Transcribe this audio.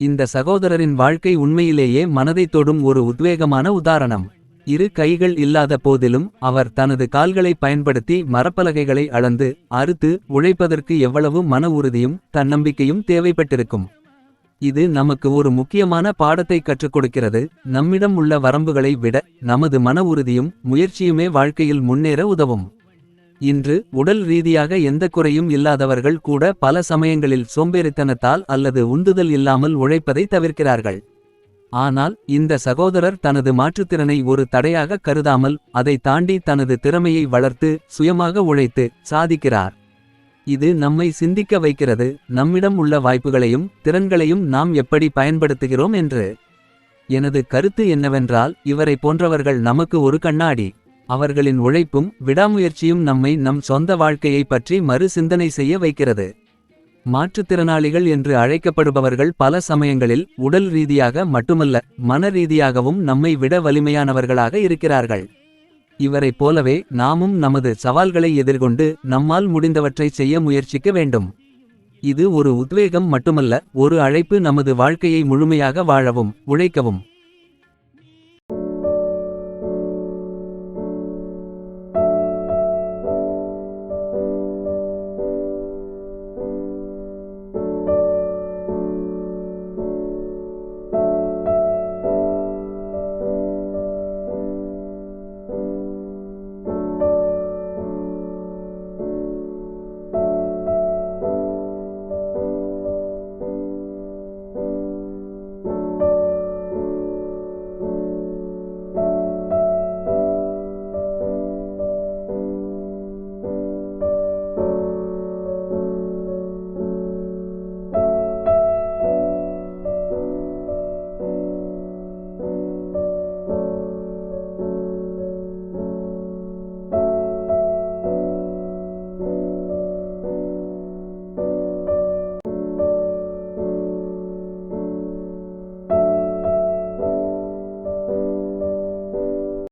இந்த சகோதரரின் வாழ்க்கை உண்மையிலேயே மனதைத் தொடும் ஒரு உத்வேகமான உதாரணம். இரு கைகள் இல்லாத போதிலும் அவர் தனது கால்களை பயன்படுத்தி மரப்பலகைகளை அளந்து அறுத்து உழைப்பதற்கு எவ்வளவு மன உறுதியும் தன்னம்பிக்கையும் தேவைப்பட்டிருக்கும். இது நமக்கு ஒரு முக்கியமான பாடத்தை கற்றுக் கொடுக்கிறது. நம்மிடம் உள்ள வரம்புகளை விட நமது மன உறுதியும் முயற்சியுமே வாழ்க்கையில் முன்னேற உதவும். இன்று உடல் ரீதியாக எந்த குறையும் இல்லாதவர்கள் கூட பல சமயங்களில் சோம்பேறித்தனத்தால் அல்லது உந்துதல் இல்லாமல் உழைப்பதை தவிர்க்கிறார்கள். ஆனால் இந்த சகோதரர் தனது மாற்றுத்திறனை ஒரு தடையாக கருதாமல் அதை தாண்டி தனது திறமையை வளர்த்து சுயமாக உழைத்து சாதிக்கிறார். இது நம்மை சிந்திக்க வைக்கிறது, நம்மிடம் உள்ள வாய்ப்புகளையும் திறன்களையும் நாம் எப்படி பயன்படுத்துகிறோம் என்று. எனது கருத்து என்னவென்றால், இவரை போன்றவர்கள் நமக்கு ஒரு கண்ணாடி. அவர்களின் உழைப்பும் விடாமுயற்சியும் நம்மை நம் சொந்த வாழ்க்கையை பற்றி மறு சிந்தனை செய்ய வைக்கிறது. மாற்றுத்திறனாளிகள் என்று அழைக்கப்படுபவர்கள் பல சமயங்களில் உடல் ரீதியாக மட்டுமல்ல, மன ரீதியாகவும் நம்மை விட வலிமையானவர்களாக இருக்கிறார்கள். இவரைப் போலவே நாமும் நமது சவால்களை எதிர்கொண்டு நம்மால் முடிந்தவற்றை செய்ய முயற்சிக்க வேண்டும். இது ஒரு உத்வேகம் மட்டுமல்ல, ஒரு அழைப்பு நமது வாழ்க்கையை முழுமையாக வாழவும் உழைக்கவும்.